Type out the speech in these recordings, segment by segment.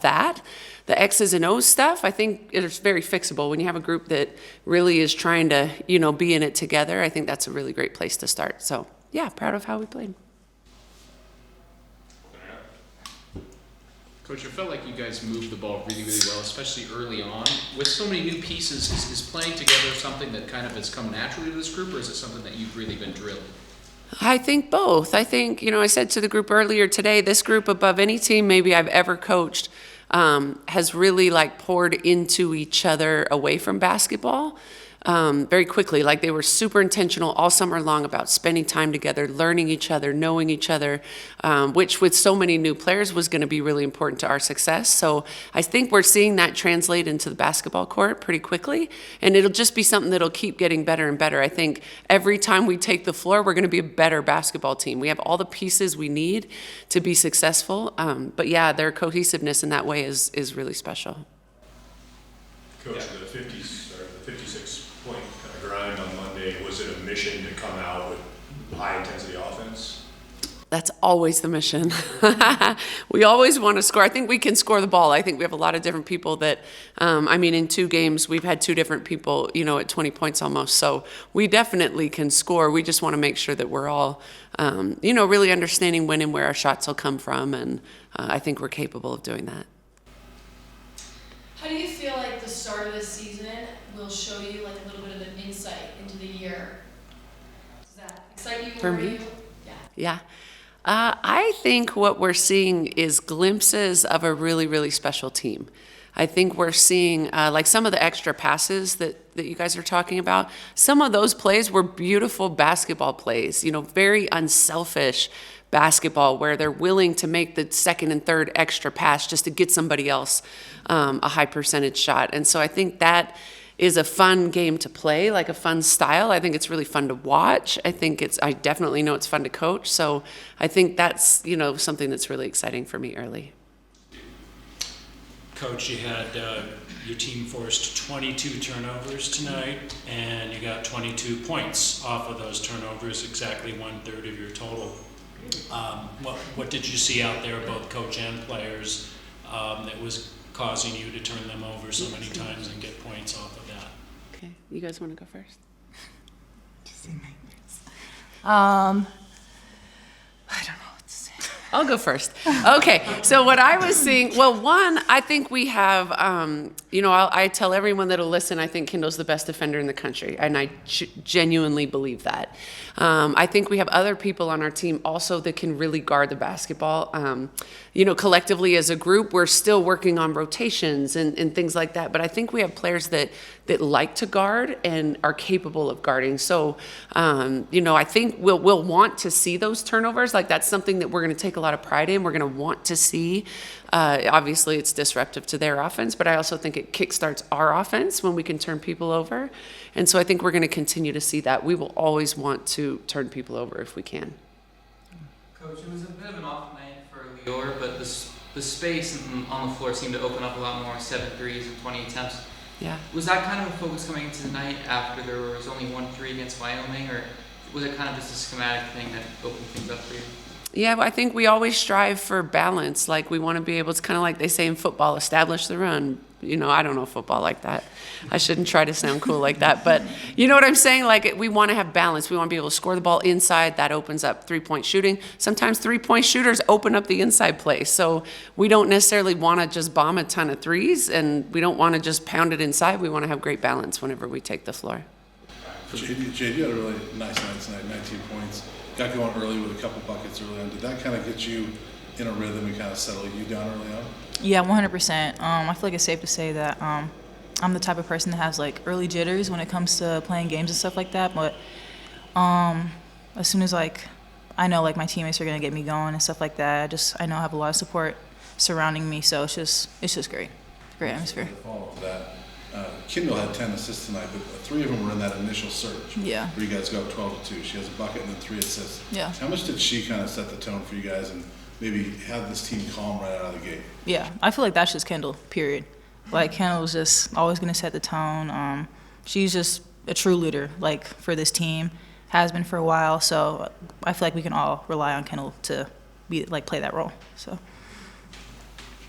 that. The X's and O's stuff, I think it's very fixable. When you have a group that really is trying to, be in it together, I think that's a really great place to start. So, yeah, proud of how we played. Coach, I felt like you guys moved the ball really, really well, especially early on. With so many new pieces, is playing together something that kind of has come naturally to this group, or is it something that you've really been drilling? I think both. I think, I said to the group earlier today, this group above any team maybe I've ever coached has really poured into each other away from basketball. Very quickly. They were super intentional all summer long about spending time together, learning each other, knowing each other, which with so many new players was going to be really important to our success. So I think we're seeing that translate into the basketball court pretty quickly, and it'll just be something that'll keep getting better and better. I think every time we take the floor, we're going to be a better basketball team. We have all the pieces we need to be successful, but yeah, their cohesiveness in that way is really special. Coach, the 50s or the 56 point kind of grind on Monday, was it a mission to come out with high intensity offense? That's always the mission. We always want to score. I think we can score the ball. I think we have a lot of different people that, in 2 games, we've had 2 different people, at 20 points almost. So we definitely can score. We just want to make sure that we're all, really understanding when and where our shots will come from. And I think we're capable of doing that. How do you feel like the start of this season will show you a little bit of an insight into the year? Does that excite you? For me? Yeah. I think what we're seeing is glimpses of a really, really special team. I think we're seeing some of the extra passes that you guys are talking about. Some of those plays were beautiful basketball plays, very unselfish basketball where they're willing to make the second and third extra pass just to get somebody else a high percentage shot. And so I think that is a fun game to play, a fun style. I think it's really fun to watch. I definitely know it's fun to coach. So I think that's, something that's really exciting for me early. Coach, you had your team forced 22 turnovers tonight, and you got 22 points off of those turnovers, exactly 1/3 of your total. What did you see out there, both coach and players, that was causing you to turn them over so many times and get points off of that? Okay, you guys want to go first? I don't know what to say. I'll go first. Okay, so what I was seeing, one, I think we have, I tell everyone that'll listen, I think Kendall's the best defender in the country, and I genuinely believe that. I think we have other people on our team also that can really guard the basketball. Collectively as a group, we're still working on rotations and things like that, but I think we have players that like to guard and are capable of guarding. So, I think we'll want to see those turnovers. That's something that we're going to take a lot of pride in. We're going to want to see. Obviously, it's disruptive to their offense, but I also think it kickstarts our offense when we can turn people over. And so I think we're going to continue to see that. We will always want to turn people over if we can. Coach, it was a bit of an off night for Lior, but the space on the floor seemed to open up a lot more, 7 threes and 20 attempts. Yeah. Was that kind of a focus coming into the night after there was only 1 3 against Wyoming, or was it kind of just a schematic thing that opened things up for you? Yeah, I think we always strive for balance. We want to be able, it's kind of like they say in football, establish the run. I don't know football like that. I shouldn't try to sound cool like that. But you know what I'm saying? We want to have balance. We want to be able to score the ball inside. That opens up 3-point shooting. Sometimes 3-point shooters open up the inside play. So we don't necessarily want to just bomb a ton of threes, and we don't want to just pound it inside. We want to have great balance whenever we take the floor. Jade, you had a really nice night tonight, 19 points. Got going early with a couple buckets early on. Did that kind of get you in a rhythm and kind of settle you down early on? Yeah, 100%. I feel like it's safe to say that I'm the type of person that has early jitters when it comes to playing games and stuff like that. But as soon as I know my teammates are gonna get me going and stuff like that, I know I have a lot of support surrounding me, so it's just great atmosphere. Follow up to that. Kendall had 10 assists tonight, but 3 of them were in that initial surge. Yeah. Where you guys go up 12-2. She has a bucket and then 3 assists. Yeah. How much did she kind of set the tone for you guys and maybe have this team calm right out of the gate? Yeah, I feel like that's just Kendall, period. Kendall's just always going to set the tone. She's just a true leader, for this team, has been for a while. So I feel like we can all rely on Kendall to be play that role. So.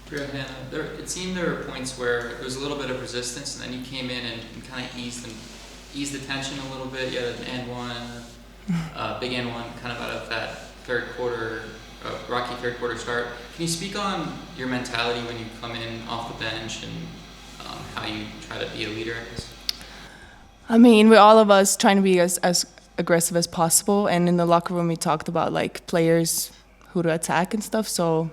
For Johana, it seemed there were points where there was a little bit of resistance, and then you came in and kind of eased the tension a little bit. You had an and one, big and one, kind of out of that third quarter, rocky third quarter start. Can you speak on your mentality when you come in off the bench and how you try to be a leader, I guess? I mean, we're all of us trying to be as aggressive as possible, and in the locker room we talked about like players who to attack and stuff. So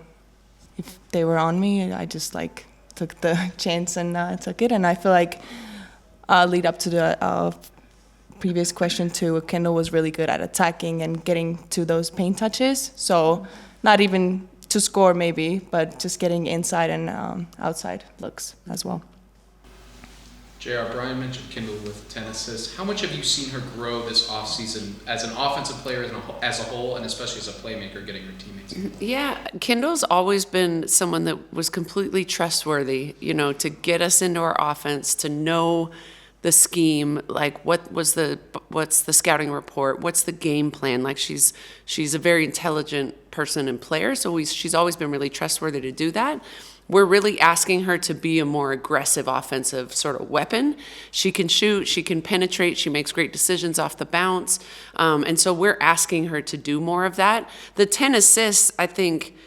if they were on me, I just like took the chance and took it. And I feel like lead up to the previous question too, Kendall was really good at attacking and getting to those paint touches. So not even to score maybe, but just getting inside and outside looks as well. JR, Brian mentioned Kendall with 10 assists. How much have you seen her grow this offseason as an offensive player as a whole, and especially as a playmaker, getting her teammates? Yeah, Kendall's always been someone that was completely trustworthy, to get us into our offense, to know the scheme, like what's the scouting report, what's the game plan. Like she's a very intelligent person and player, so she's always been really trustworthy to do that. We're really asking her to be a more aggressive offensive sort of weapon. She can shoot, she can penetrate, she makes great decisions off the bounce. And so we're asking her to do more of that. The 10 assists, I think,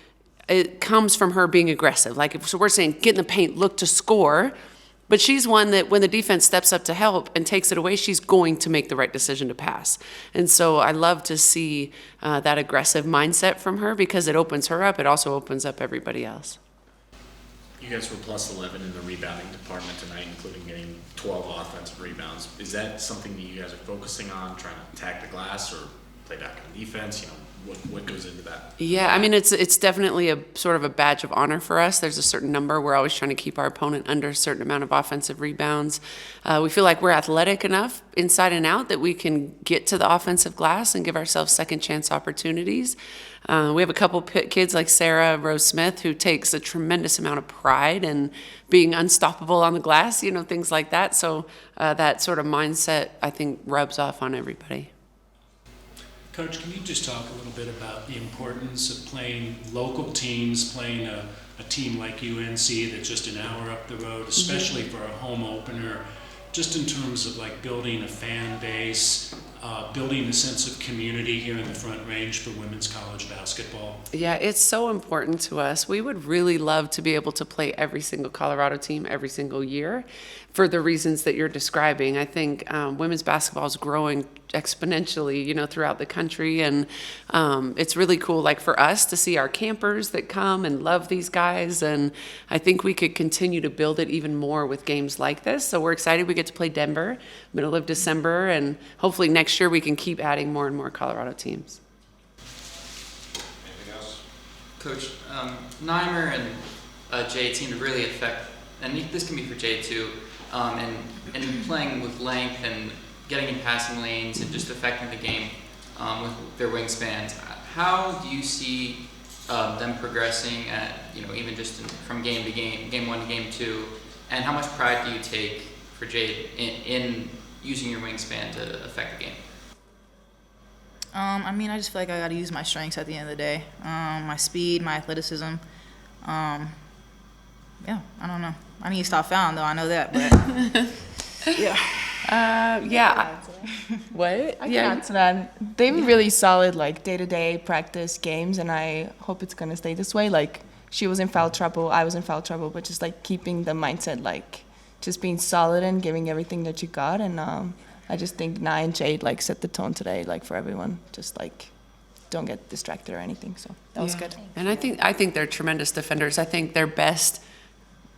it comes from her being aggressive. So we're saying get in the paint, look to score. But she's one that when the defense steps up to help and takes it away, she's going to make the right decision to pass. And so I love to see that aggressive mindset from her because it opens her up. It also opens up everybody else. You guys were plus 11 in the rebounding department tonight, including getting 12 offensive rebounds. Is that something that you guys are focusing on, trying to attack the glass or play back on defense? What goes into that? Yeah, I mean, it's definitely a sort of a badge of honor for us. There's a certain number. We're always trying to keep our opponent under a certain amount of offensive rebounds. We feel like we're athletic enough inside and out that we can get to the offensive glass and give ourselves second chance opportunities. We have a couple kids like Sarah Rose Smith who takes a tremendous amount of pride in being unstoppable on the glass, things like that. So that sort of mindset, I think, rubs off on everybody. Coach, can you just talk a little bit about the importance of playing local teams, playing a team like UNC that's just an hour up the road, especially for a home opener, just in terms of like building a fan base, building a sense of community here in the Front Range for women's college basketball? Yeah, it's so important to us. We would really love to be able to play every single Colorado team every single year for the reasons that you're describing. I think women's basketball is growing exponentially, throughout the country. And it's really cool, like for us to see our campers that come and love these guys. And I think we could continue to build it even more with games like this. So we're excited we get to play Denver, middle of December. And hopefully next year we can keep adding more and more Colorado teams. Anything else? Coach, Neimer and Jade seem to really affect, and this can be for Jade too, and playing with length and getting in passing lanes and just affecting the game with their wingspans. How do you see them progressing at, even just from game to game one to game two, and how much pride do you take for Jade in using your wingspan to affect the game? I mean, I just feel like I got to use my strengths at the end of the day. My speed, my athleticism. Yeah, I don't know. I need to stop fouling, though. I know that, but yeah. Yeah. What? I can add to that. They've been really solid, like day-to-day practice games, and I hope it's gonna stay this way. Like she was in foul trouble, I was in foul trouble, but just like keeping the mindset, like just being solid and giving everything that you got. And I just think Nye and Jade like set the tone today, like for everyone. Just like don't get distracted or anything. So that was good. And I think they're tremendous defenders. I think their best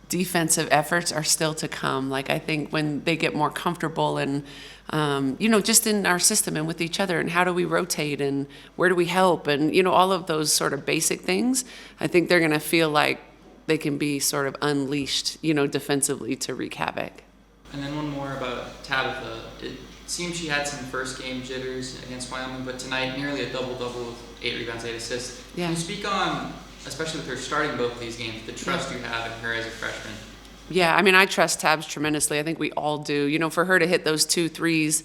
defensive efforts are still to come. Like I think when they get more comfortable and just in our system and with each other and how do we rotate and where do we help and all of those sort of basic things, I think they're going to feel like they can be sort of unleashed, defensively to wreak havoc. And then one more about Tabitha. It seems she had some first game jitters against Wyoming, but tonight nearly a double-double with 8 rebounds, 8 assists. Yeah. Can you speak on, especially with her starting both of these games, the trust you have in her as a freshman? Yeah, I mean, I trust Tabs tremendously. I think we all do. For her to hit those 2 threes,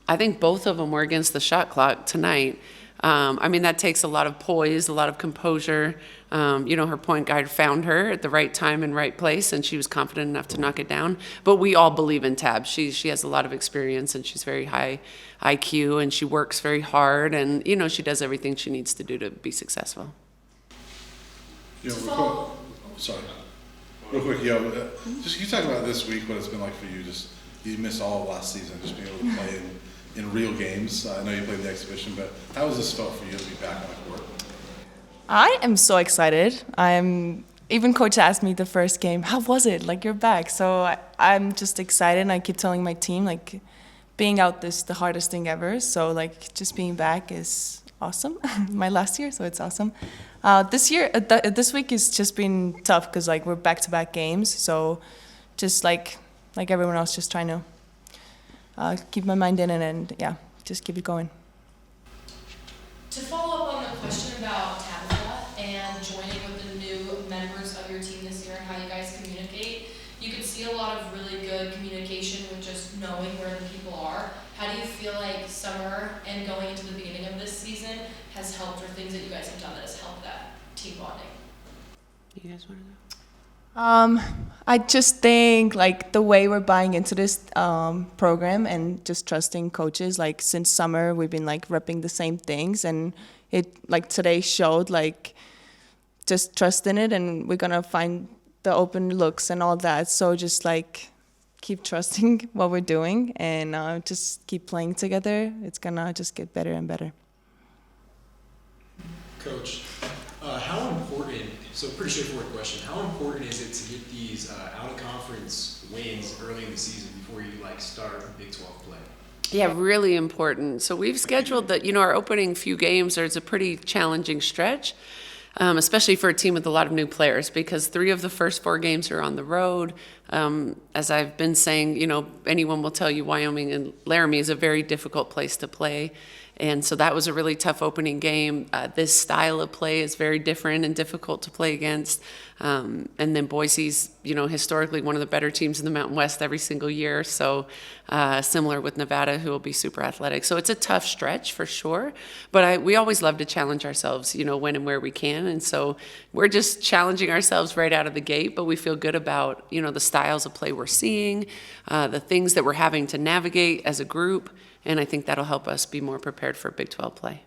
I think both of them were against the shot clock tonight. I mean, that takes a lot of poise, a lot of composure. Her point guard found her at the right time and right place, and she was confident enough to knock it down. But we all believe in Tab. She has a lot of experience, and she's very high IQ, and she works very hard, and, she does everything she needs to do to be successful. Real quick, just can you talk about this week, what it's been like for you? Just, you missed all of last season, just being able to play in real games. I know you played the exhibition, but how has this felt for you to be back on the court? I am so excited. Even coach asked me the first game, how was it? Like, you're back. So I'm just excited, and I keep telling my team, like, being out is the hardest thing ever. So, like, just being back is awesome. My last year, so it's awesome. This week has just been tough because, like, we're back-to-back games. So just like everyone else, just trying to keep my mind in it and, just keep it going. To follow up on the question about Tabitha and joining with the new members of your team this year and how you guys communicate, you can see a lot of really good communication with just knowing where the people are. How do you feel like summer and going into the beginning of this season has helped, or things that you guys have done that has helped that team bonding? You guys want to know? I just think, like, the way we're buying into this program and just trusting coaches, like, since summer we've been, like, repping the same things, and it, like, today showed, like, just trust in it, and we're gonna find the open looks and all that. So just, like, keep trusting what we're doing and just keep playing together. It's gonna just get better and better. Coach, how important, so pretty straightforward question, how important is it to get these out-of-conference wins early in the season before you start Big 12 play? Yeah, really important. So we've scheduled that, our opening few games, there's a pretty challenging stretch, especially for a team with a lot of new players, because 3 of the first 4 games are on the road. As I've been saying, anyone will tell you Wyoming and Laramie is a very difficult place to play. And so that was a really tough opening game. This style of play is very different and difficult to play against. And then Boise's, historically one of the better teams in the Mountain West every single year. So similar with Nevada, who will be super athletic. So it's a tough stretch for sure. But we always love to challenge ourselves, when and where we can. And so we're just challenging ourselves right out of the gate. But we feel good about, the styles of play we're seeing, the things that we're having to navigate as a group. And I think that'll help us be more prepared for Big 12 play.